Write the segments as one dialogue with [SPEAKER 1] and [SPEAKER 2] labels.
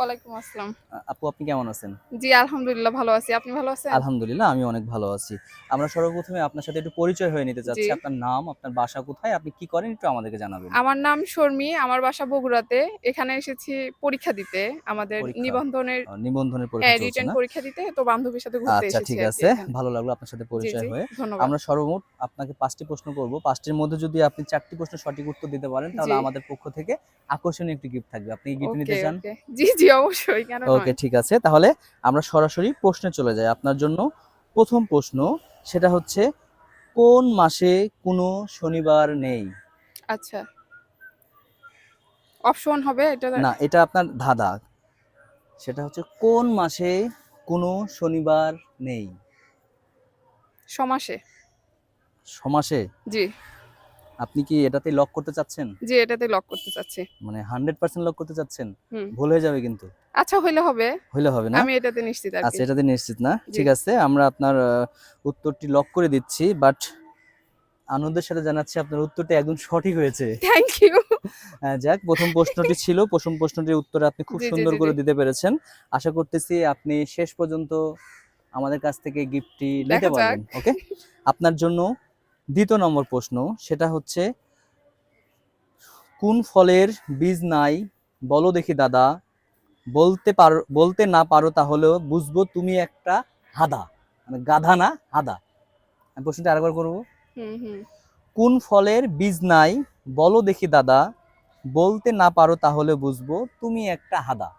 [SPEAKER 1] ওয়ালাইকুম আসসালাম।
[SPEAKER 2] আপু আপনি কেমন আছেন?
[SPEAKER 1] জি, আলহামদুলিল্লাহ ভালো আছি। আপনি ভালো আছেন?
[SPEAKER 2] আলহামদুলিল্লাহ আমি অনেক ভালো আছি। আমরা সর্বপ্রথমে আপনার সাথে একটু পরিচয় হয়ে নিতে
[SPEAKER 1] জি।
[SPEAKER 2] চাচ্ছি। আপনার নাম, আপনার বাসা কোথায়? আপনি কি করেন একটু আমাদেরকে জানাবেন।
[SPEAKER 1] আমার নাম শর্মি, আমার বাসা বগুড়াতে। এখানে এসেছি পরীক্ষা দিতে। আমাদের
[SPEAKER 2] পরীক্ষা,
[SPEAKER 1] নিবন্ধনের
[SPEAKER 2] নিবন্ধনের পরীক্ষা
[SPEAKER 1] হ্যাঁ,
[SPEAKER 2] চলছে
[SPEAKER 1] রিটেন
[SPEAKER 2] না?
[SPEAKER 1] পরীক্ষা দিতে তো বান্ধবীর সাথে ঘুরতে
[SPEAKER 2] আচ্ছা
[SPEAKER 1] এসেছি
[SPEAKER 2] ঠিক
[SPEAKER 1] আরকি
[SPEAKER 2] আছে।
[SPEAKER 1] এখানে।
[SPEAKER 2] ভালো লাগলো আপনার সাথে
[SPEAKER 1] জি,
[SPEAKER 2] পরিচয়
[SPEAKER 1] জি,
[SPEAKER 2] হয়ে।
[SPEAKER 1] ধন্যবাদ।
[SPEAKER 2] আমরা সর্বমোট আপনাকে ৫ টি প্রশ্ন করব। ৫ টির মধ্যে যদি আপনি ৪ টি প্রশ্নের সঠিক উত্তর দিতে পারেন তাহলে
[SPEAKER 1] জি,
[SPEAKER 2] আমাদের পক্ষ থেকে আকর্ষণীয় একটি গিফট থাকবে। আপনি কি গিফট
[SPEAKER 1] ওকে,
[SPEAKER 2] নিতে চান?
[SPEAKER 1] ওকে। জি, জি, অবশ্যই কেন
[SPEAKER 2] ওকে
[SPEAKER 1] নয়?
[SPEAKER 2] ঠিক আছে। তাহলে আমরা সরাসরি প্রশ্নে চলে যাই। আপনার জন্য ১ম প্রশ্ন সেটা হচ্ছে কোন মাসে কোনো শনিবার নেই?
[SPEAKER 1] আচ্ছা। অপশন হবে এটা
[SPEAKER 2] না, এটা আপনার ধাঁধা। সেটা হচ্ছে কোন মাসে কোনো শনিবার নেই?
[SPEAKER 1] সমাসে।
[SPEAKER 2] সমাসে?
[SPEAKER 1] জি,
[SPEAKER 2] আপনি কি এটাতেই লক করতে চাচ্ছেন?
[SPEAKER 1] জি, এটাতে লক করতে চাচ্ছি।
[SPEAKER 2] মানে 100% লক করতে চাচ্ছেন?
[SPEAKER 1] হুম।
[SPEAKER 2] ভুল হয়ে যাবে কিন্তু।
[SPEAKER 1] আচ্ছা হইলে হবে।
[SPEAKER 2] হইলে হবে না?
[SPEAKER 1] আমি এটাতে নিশ্চিত আরকি।
[SPEAKER 2] আচ্ছা এটাতে নিশ্চিত না?
[SPEAKER 1] জি।
[SPEAKER 2] ঠিক আছে। আমরা আপনার উত্তরটি লক করে দিচ্ছি। বাট আনন্দের সাথে জানাচ্ছি আপনার উত্তরটি একদম সঠিক হয়েছে।
[SPEAKER 1] Thank you.
[SPEAKER 2] যাক ১ম প্রশ্নটি ছিল। ১ম প্রশ্নটির উত্তর আপনি খুব
[SPEAKER 1] জি, জি,
[SPEAKER 2] সুন্দর
[SPEAKER 1] জি, জি।
[SPEAKER 2] করে দিতে পেরেছেন। আশা করতেছি আপনি শেষ পর্যন্ত আমাদের কাছ থেকে গিফটটি নিতে
[SPEAKER 1] দেখা যাক।
[SPEAKER 2] পারবেন। ওকে? আপনার জন্য ২য় নম্বর প্রশ্ন সেটা হচ্ছে কোন ফলের বীজ নাই বলো দেখি দাদা বলতে না পারো তাহলেও বুঝবো তুমি একটা হাদা মানে গাধা না হাদা। আমি প্রশ্নটা আরেকবার করবো।
[SPEAKER 1] হুম, হুম।
[SPEAKER 2] কোন ফলের বীজ নাই বলো দেখি দাদা বলতে না পারো তাহলে বুঝবো তুমি একটা হাদা।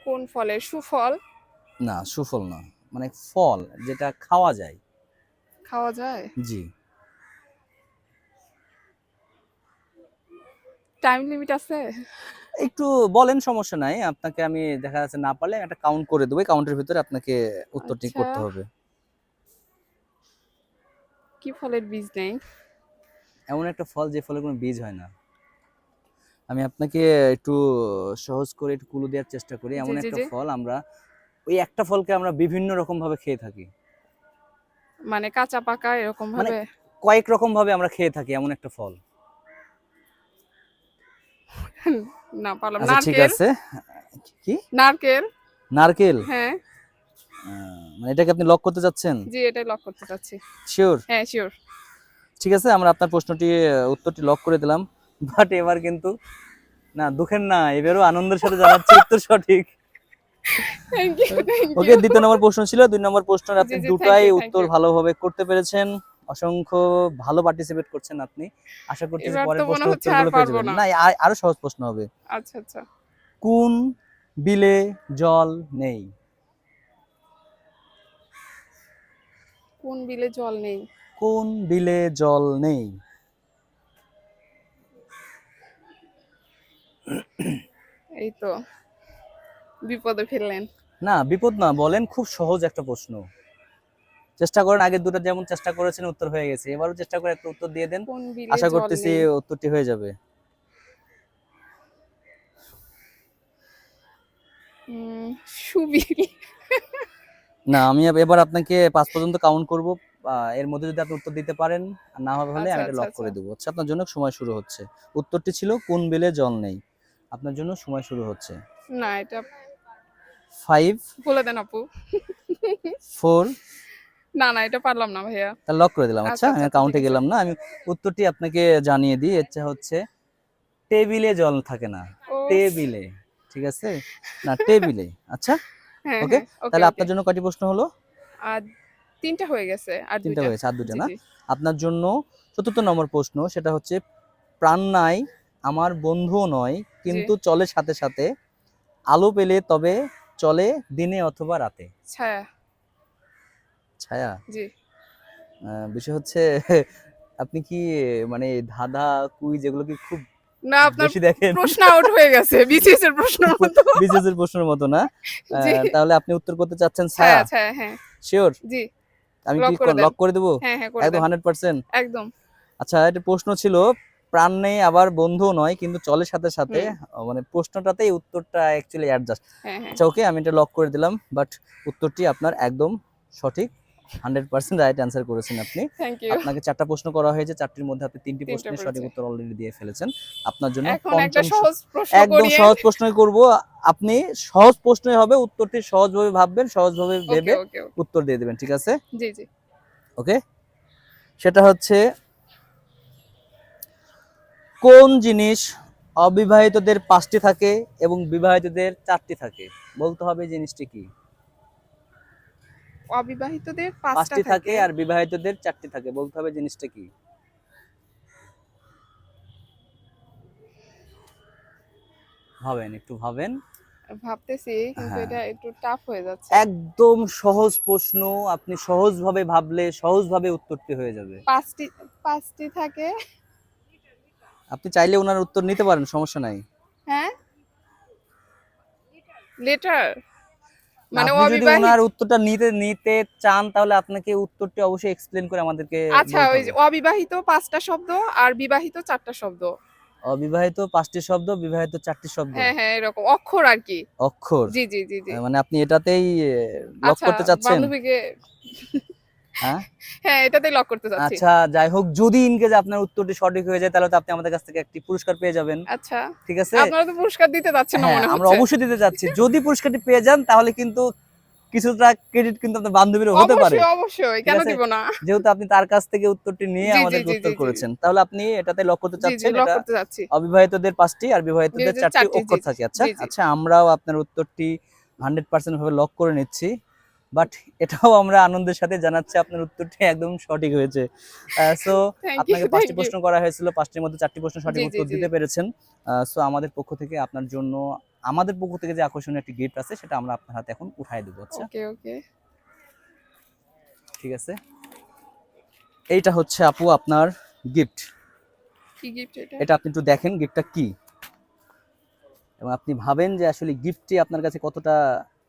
[SPEAKER 1] কোন ফলের? সুফল?
[SPEAKER 2] না সুফল না, মানে ফল যেটা খাওয়া যায়।
[SPEAKER 1] খাওয়া যায়?
[SPEAKER 2] জি।
[SPEAKER 1] টাইম লিমিট আছে?
[SPEAKER 2] একটু বলেন, সমস্যা নাই। আপনাকে আমি দেখা যাচ্ছে না পারলে একটা কাউন্ট করে দেবো। কাউন্টের ভিতরে আপনাকে উত্তরটি
[SPEAKER 1] আচ্ছা,
[SPEAKER 2] করতে হবে।
[SPEAKER 1] কি ফলের বীজ নেই?
[SPEAKER 2] এমন একটা ফল যে ফলের কোনো বীজ হয় না। আমি আপনাকে একটু সহজ করে একটু ক্লু দেওয়ার চেষ্টা করি।
[SPEAKER 1] জি,
[SPEAKER 2] এমন
[SPEAKER 1] জি,
[SPEAKER 2] একটা
[SPEAKER 1] জি।
[SPEAKER 2] ফল আমরা ওই একটা ফলকে আমরা বিভিন্ন রকম ভাবে খেয়ে থাকি।
[SPEAKER 1] মানে কাঁচা পাকা এরকম
[SPEAKER 2] মানে
[SPEAKER 1] ভাবে?
[SPEAKER 2] কয়েক রকম ভাবে আমরা খেয়ে থাকি এমন একটা ফল।
[SPEAKER 1] না পারলাম।
[SPEAKER 2] আচ্ছা ঠিক
[SPEAKER 1] নারকেল?
[SPEAKER 2] আছে। কি?
[SPEAKER 1] নারকেল?
[SPEAKER 2] নারকেল?
[SPEAKER 1] হ্যাঁ,
[SPEAKER 2] মানে এটাকে আপনি লক করতে চাচ্ছেন?
[SPEAKER 1] জি এটাই লক করতে চাচ্ছি।
[SPEAKER 2] শিওর?
[SPEAKER 1] হ্যাঁ, সিউর।
[SPEAKER 2] ঠিক আছে, আমরা আপনার প্রশ্নটি উত্তরটি লক করে দিলাম। বাট এবার কিন্তু না দুঃখের না, এবারও আনন্দের সাথে জানাচ্ছি উত্তর সঠিক।
[SPEAKER 1] Thank you, thank
[SPEAKER 2] okay,
[SPEAKER 1] you.
[SPEAKER 2] ২য় নম্বর প্রশ্ন ছিল। ২ নম্বর প্রশ্নের
[SPEAKER 1] জি,
[SPEAKER 2] আপনি
[SPEAKER 1] জি, থ্যাংক
[SPEAKER 2] দুটাই
[SPEAKER 1] ইউ, থ্যাংক
[SPEAKER 2] উত্তর
[SPEAKER 1] ইউ।
[SPEAKER 2] ভালোভাবে করতে পেরেছেন। অসংখ্য ভালো পার্টিসিপেট করছেন আপনি। আশা করতেছি
[SPEAKER 1] এবার তো
[SPEAKER 2] পরের
[SPEAKER 1] মনে
[SPEAKER 2] প্রশ্নের
[SPEAKER 1] হচ্ছে আর
[SPEAKER 2] উত্তরগুলো পেয়ে
[SPEAKER 1] পারব
[SPEAKER 2] যাবেন।
[SPEAKER 1] না।
[SPEAKER 2] না, আরো সহজ প্রশ্ন হবে।
[SPEAKER 1] আচ্ছা, আচ্ছা।
[SPEAKER 2] কোন বিলে জল নেই?
[SPEAKER 1] কোন বিলে জল নেই?
[SPEAKER 2] কোন বিলে জল নেই?
[SPEAKER 1] এই তো বিপদে ফেললেন।
[SPEAKER 2] না বিপদ না, বলেন, খুব সহজ একটা প্রশ্ন। চেষ্টা করেন, আগের দুটো যেমন চেষ্টা করেছেন উত্তর হয়ে গেছে, এবারও চেষ্টা করে একটা উত্তর দিয়ে দেন।
[SPEAKER 1] কোন বিলে
[SPEAKER 2] আশা
[SPEAKER 1] জল
[SPEAKER 2] করতেছি
[SPEAKER 1] নেই?
[SPEAKER 2] উত্তরটি হয়ে যাবে।
[SPEAKER 1] উম সুবিল।
[SPEAKER 2] না, আমি এবার আপনাকে ৫ পর্যন্ত কাউন্ট করব। এর মধ্যে যদি আপনি উত্তর দিতে পারেন, আর না হবে হলে
[SPEAKER 1] আচ্ছা,
[SPEAKER 2] আমি এটা
[SPEAKER 1] আচ্ছা,
[SPEAKER 2] লক
[SPEAKER 1] আচ্ছা।
[SPEAKER 2] করে দেব। আচ্ছা, আপনার জন্য সময় শুরু হচ্ছে। উত্তরটি ছিল কোন বিলে জল নেই। আপনার জন্য সময় শুরু হচ্ছে।
[SPEAKER 1] না এটা
[SPEAKER 2] 5,
[SPEAKER 1] বলে দেন আপু।
[SPEAKER 2] 4,
[SPEAKER 1] না, না এটা পারলাম না ভাইয়া।
[SPEAKER 2] তা লক করে দিলাম। আচ্ছা,
[SPEAKER 1] আচ্ছা, আচ্ছা,
[SPEAKER 2] আমি
[SPEAKER 1] আচ্ছা ঠিক
[SPEAKER 2] কাউন্টে
[SPEAKER 1] আছে।
[SPEAKER 2] গেলাম না। আমি উত্তরটি আপনাকে জানিয়ে দিই। এটা হচ্ছে টেবিলে জল থাকে না।
[SPEAKER 1] উফ!
[SPEAKER 2] টেবিলে। ঠিক আছে? না টেবিলে। আচ্ছা?
[SPEAKER 1] হ্যাঁ,
[SPEAKER 2] ওকে।
[SPEAKER 1] হ্যাঁ। ওকে,
[SPEAKER 2] তাহলে
[SPEAKER 1] ওকে।
[SPEAKER 2] আপনার জন্য কয়টি প্রশ্ন হলো?
[SPEAKER 1] আর ৩ টা হয়ে গেছে। আর
[SPEAKER 2] ৩
[SPEAKER 1] ২
[SPEAKER 2] টা
[SPEAKER 1] টা।
[SPEAKER 2] হয়েছে, আর ২ টা
[SPEAKER 1] জি,
[SPEAKER 2] না?
[SPEAKER 1] জি।
[SPEAKER 2] আপনার জন্য ৪র্থ নম্বর প্রশ্ন সেটা হচ্ছে প্রাণ নাই আমার বন্ধুও নয়
[SPEAKER 1] জি।
[SPEAKER 2] কিন্তু চলে সাথে, সাথে আলো পেলে তবে চলে দিনে অথবা রাতে।
[SPEAKER 1] ছায়া।
[SPEAKER 2] ছায়া?
[SPEAKER 1] জি।
[SPEAKER 2] বিষয় হচ্ছে আপনি কি মানে ধাঁধা, কুইজ এগুলো কি খুব
[SPEAKER 1] না আপনার
[SPEAKER 2] বেশি দেখেন?
[SPEAKER 1] প্রশ্ন আউট হয়ে গেছে। বিসিএস এর প্রশ্নের মতো।
[SPEAKER 2] বিসিএস এর প্রশ্নের মতো না?
[SPEAKER 1] জি।
[SPEAKER 2] তাহলে আপনি উত্তর করতে চাচ্ছেন ছায়া?
[SPEAKER 1] ছায়া, ছায়া হ্যাঁ।
[SPEAKER 2] সিওর?
[SPEAKER 1] জি।
[SPEAKER 2] আমি কি
[SPEAKER 1] লক করে দেন।
[SPEAKER 2] লক করে দেব?
[SPEAKER 1] হ্যাঁ, হ্যাঁ করে
[SPEAKER 2] একদম
[SPEAKER 1] দেন।
[SPEAKER 2] 100%?
[SPEAKER 1] একদম।
[SPEAKER 2] আচ্ছা, এটা প্রশ্ন ছিল প্রাণ নেই আবার বন্ধুও নয় কিন্তু চলে সাথে, সাথে
[SPEAKER 1] হুম।
[SPEAKER 2] মানে প্রশ্নটাতেই উত্তরটা অ্যাকচুয়ালি অ্যাডজাস্ট।
[SPEAKER 1] হ্যাঁ, হ্যাঁ।
[SPEAKER 2] আচ্ছা ওকে, আমি এটা লক করে দিলাম। বাট উত্তরটি আপনার একদম সঠিক। 100% রাইট অ্যান্সার করেছেন আপনি।
[SPEAKER 1] Thank you.
[SPEAKER 2] আপনাকে 4টা প্রশ্ন করা হয়েছে, 4টির মধ্যে আপনি 3টি
[SPEAKER 1] 3টে
[SPEAKER 2] প্রশ্নের সঠিক
[SPEAKER 1] পেরেছি।
[SPEAKER 2] উত্তর অলরেডি দিয়ে ফেলেছেন। আপনার জন্য
[SPEAKER 1] এখন একটা
[SPEAKER 2] পঞ্চম
[SPEAKER 1] সহজ প্রশ্ন
[SPEAKER 2] একদম
[SPEAKER 1] করিয়েন।
[SPEAKER 2] সহজ প্রশ্নই করব। আপনি সহজ প্রশ্নই হবে, উত্তরটি সহজভাবে ভাববেন, সহজভাবে
[SPEAKER 1] ওকে,
[SPEAKER 2] ভেবে
[SPEAKER 1] ওকে, ওকে।
[SPEAKER 2] উত্তর দিয়ে দিবেন, ঠিক আছে?
[SPEAKER 1] জি, জি।
[SPEAKER 2] ওকে? সেটা হচ্ছে কোন জিনিস অবিবাহিতদের 5টি থাকে এবং বিবাহিতদের 4টি থাকে? বলতে হবে জিনিসটি কি?
[SPEAKER 1] অবিবাহিতদের 5টা
[SPEAKER 2] 5টি থাকে
[SPEAKER 1] থাকে।
[SPEAKER 2] আর বিবাহিতদের 4টি থাকে, বলতে হবে জিনিসটা কি? ভাবেন, একটু ভাবেন।
[SPEAKER 1] ভাবতেছি কিন্তু
[SPEAKER 2] হ্যাঁ,
[SPEAKER 1] এটা একটু টাফ হয়ে যাচ্ছে।
[SPEAKER 2] একদম সহজ প্রশ্ন, আপনি সহজভাবে ভাবলে সহজভাবে উত্তরটি হয়ে যাবে।
[SPEAKER 1] 5টি থাকে।
[SPEAKER 2] আপনি চাইলে ওনার উত্তর নিতে পারেন, সমস্যা নাই।
[SPEAKER 1] হ্যাঁ? লেটার?
[SPEAKER 2] না,
[SPEAKER 1] মানে
[SPEAKER 2] আপনি যদি
[SPEAKER 1] অবিবাহিত।
[SPEAKER 2] ওনার উত্তরটা নিতে নিতে চান তাহলে আপনাকে উত্তরটি অবশ্যই এক্সপ্লেন করে আমাদেরকে
[SPEAKER 1] আচ্ছা,
[SPEAKER 2] বলতে
[SPEAKER 1] ওই যে
[SPEAKER 2] হবে।
[SPEAKER 1] অবিবাহিত 5টা শব্দ আর বিবাহিত 4টা শব্দ।
[SPEAKER 2] অবিবাহিত 5টি শব্দ, বিবাহিত 4টি শব্দ।
[SPEAKER 1] হ্যাঁ, হ্যাঁ, এরকম অক্ষর আরকি।
[SPEAKER 2] অক্ষর।
[SPEAKER 1] জি, জি, জি, জি।
[SPEAKER 2] মানে আপনি এটাতেই লক
[SPEAKER 1] আচ্ছা,
[SPEAKER 2] করতে চাচ্ছেন?
[SPEAKER 1] বান্ধবীকে
[SPEAKER 2] হ্যাঁ?
[SPEAKER 1] হ্যাঁ, এটাতেই লক করতে চাচ্ছি।
[SPEAKER 2] আচ্ছা, যাই হোক, যদি ইন কেস আপনার উত্তরটি সঠিক হয়ে যায় তাহলে তো আপনি আমাদের কাছ থেকে একটি পুরস্কার পেয়ে যাবেন।
[SPEAKER 1] আচ্ছা।
[SPEAKER 2] ঠিক আছে?
[SPEAKER 1] আপনারা তো পুরস্কার দিতে চাচ্ছেন না
[SPEAKER 2] হ্যাঁ,
[SPEAKER 1] মনে
[SPEAKER 2] আমরা
[SPEAKER 1] হচ্ছে।
[SPEAKER 2] অবশ্যই দিতে যাচ্ছি। যদি পুরস্কারটি পেয়ে যান তাহলে কিন্তু কিছুটা ক্রেডিট কিন্তু আপনার বান্ধবীরও হতে পারে।
[SPEAKER 1] অবশ্যই, অবশ্যই।
[SPEAKER 2] ঠিক
[SPEAKER 1] কেন
[SPEAKER 2] আছে?
[SPEAKER 1] দিব না?
[SPEAKER 2] যেহেতু আপনি তার কাছ থেকে উত্তরটি নিয়ে
[SPEAKER 1] জি, জি,
[SPEAKER 2] আমাদেরকে
[SPEAKER 1] জি,
[SPEAKER 2] উত্তর
[SPEAKER 1] জি, জি।
[SPEAKER 2] করেছেন। তাহলে আপনি এটাতে লক করতে
[SPEAKER 1] জি, জি,
[SPEAKER 2] চাচ্ছেন।
[SPEAKER 1] লক
[SPEAKER 2] এটা
[SPEAKER 1] করতে চাচ্ছি।
[SPEAKER 2] অবিবাহিতদের 5টি আর বিবাহিতদের 4টি
[SPEAKER 1] 4টি। জি,
[SPEAKER 2] অক্ষর
[SPEAKER 1] জি।
[SPEAKER 2] থাকে। আচ্ছা?
[SPEAKER 1] জি, জি।
[SPEAKER 2] আচ্ছা, আমরাও আপনার উত্তরটি 100% ভাবে লক করে নিচ্ছি। বাট এটাও আমরা আনন্দের সাথে জানাচ্ছি আপনার উত্তরটি একদম সঠিক হয়েছে। সো
[SPEAKER 1] থ্যাংক ইউ,
[SPEAKER 2] আপনাকে 5টি
[SPEAKER 1] থ্যাংক ইউ।
[SPEAKER 2] প্রশ্ন করা হয়েছিল। 5টির মধ্যে 4টি প্রশ্ন সঠিক
[SPEAKER 1] জি, জি,
[SPEAKER 2] উত্তর
[SPEAKER 1] জি।
[SPEAKER 2] দিতে পেরেছেন। সো আমাদের পক্ষ থেকে আপনার জন্য, আমাদের পক্ষ থেকে যে আকর্ষণীয় একটি গিফট আছে সেটা আমরা আপনার হাতে এখন উঠায় দেব। আচ্ছা?
[SPEAKER 1] ওকে, ওকে।
[SPEAKER 2] ঠিক আছে? এইটা হচ্ছে আপু আপনার গিফট।
[SPEAKER 1] কি গিফট এটা?
[SPEAKER 2] এটা আপনি একটু দেখেন গিফটটা কি? এবং আপনি ভাবেন যে আসলে গিফটটি আপনার কাছে কতটা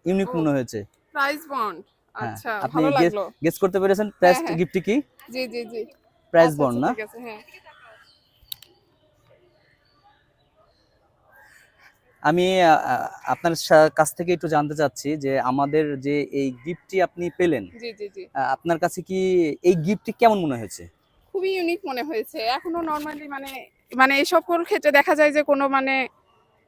[SPEAKER 2] ইউনিক
[SPEAKER 1] ও,
[SPEAKER 2] মনে হয়েছে।
[SPEAKER 1] Price bond.
[SPEAKER 2] হ্যাঁ,
[SPEAKER 1] আচ্ছা,
[SPEAKER 2] আপনি
[SPEAKER 1] ভালো লাগলো।
[SPEAKER 2] গেস করতে পেরেছেন
[SPEAKER 1] হ্যাঁ,
[SPEAKER 2] প্রাইস
[SPEAKER 1] হ্যাঁ।
[SPEAKER 2] গিফটটি কি?
[SPEAKER 1] জি, জি, জি।
[SPEAKER 2] প্রাইস
[SPEAKER 1] আচ্ছা,
[SPEAKER 2] বন্ড
[SPEAKER 1] আচ্ছা,
[SPEAKER 2] না?
[SPEAKER 1] ঠিক আছে। হ্যাঁ।
[SPEAKER 2] আমি আপনার কাছ থেকে একটু জানতে চাচ্ছি যে আমাদের যে এই গিফটটি আপনি পেলেন,
[SPEAKER 1] জি, জি, জি।
[SPEAKER 2] আপনার কাছে কি এই গিফটটি কেমন মনে হয়েছে?
[SPEAKER 1] খুবই ইউনিক মনে হয়েছে। এখনো নরমালি মানে মানে এই সকল ক্ষেত্রে দেখা যায় যে কোনো মানে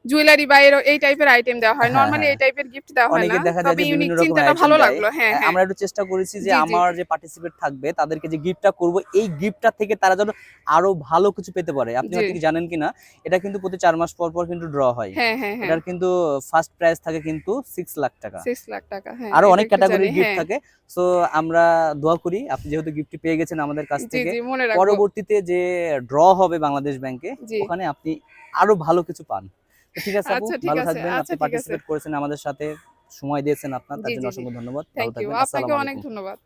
[SPEAKER 1] জুয়েলারি বা এই টাইপের আইটেম দেওয়া হয়।
[SPEAKER 2] হ্যাঁ,
[SPEAKER 1] নরমালি
[SPEAKER 2] হ্যাঁ।
[SPEAKER 1] এই টাইপের গিফট দেওয়া হয় না।
[SPEAKER 2] অনেকে দেখা যায়
[SPEAKER 1] তবে
[SPEAKER 2] যে
[SPEAKER 1] ইউনিক
[SPEAKER 2] বিভিন্ন রকমের
[SPEAKER 1] চিন্তাটা
[SPEAKER 2] আইটেম
[SPEAKER 1] ভালো
[SPEAKER 2] দেয়।
[SPEAKER 1] লাগলো। হ্যাঁ, হ্যাঁ।
[SPEAKER 2] আমরা একটু চেষ্টা করেছি যে
[SPEAKER 1] জি, জি,
[SPEAKER 2] আমার
[SPEAKER 1] জি।
[SPEAKER 2] যে পার্টিসিপেট থাকবে তাদেরকে যে গিফটটা করব এই গিফটটা থেকে তারা যেন আরো ভালো কিছু পেতে পারে। আপনি
[SPEAKER 1] জি।
[SPEAKER 2] হয়তো কি জানেন কিনা, এটা কিন্তু প্রতি 4 মাস পর পর কিন্তু ড্র হয়।
[SPEAKER 1] হ্যাঁ, হ্যাঁ, হ্যাঁ।
[SPEAKER 2] এটার কিন্তু ফার্স্ট প্রাইজ থাকে কিন্তু 6 লাখ টাকা।
[SPEAKER 1] 6 লাখ টাকা। হ্যাঁ,
[SPEAKER 2] আরো
[SPEAKER 1] এটা
[SPEAKER 2] অনেক
[SPEAKER 1] একটু জানি।
[SPEAKER 2] ক্যাটাগরির গিফট
[SPEAKER 1] হ্যাঁ।
[SPEAKER 2] থাকে। সো আমরা দোয়া করি আপনি যেহেতু গিফটটি পেয়ে গেছেন আমাদের কাছ
[SPEAKER 1] জি,
[SPEAKER 2] থেকে,
[SPEAKER 1] জি, মনে রাখবো।
[SPEAKER 2] পরবর্তীতে যে ড্র হবে বাংলাদেশ ব্যাংকে,
[SPEAKER 1] জি।
[SPEAKER 2] ওখানে আপনি আরো ভালো কিছু পান। তো ঠিক আছে আপু,
[SPEAKER 1] আচ্ছা, ঠিক
[SPEAKER 2] ভালো
[SPEAKER 1] আছে।
[SPEAKER 2] থাকবেন।
[SPEAKER 1] আচ্ছা,
[SPEAKER 2] আপনি
[SPEAKER 1] ঠিক আছে।
[SPEAKER 2] পার্টিসিপেট করেছেন আমাদের সাথে, সময় দিয়েছেন আপনার, তার
[SPEAKER 1] জি,
[SPEAKER 2] জন্য
[SPEAKER 1] জি, জি।
[SPEAKER 2] অসংখ্য ধন্যবাদ। ভালো
[SPEAKER 1] থ্যাংক ইউ।
[SPEAKER 2] থাকবেন।
[SPEAKER 1] আপনাকেও
[SPEAKER 2] আসসালামু
[SPEAKER 1] অনেক
[SPEAKER 2] আলাইকুম।
[SPEAKER 1] ধন্যবাদ।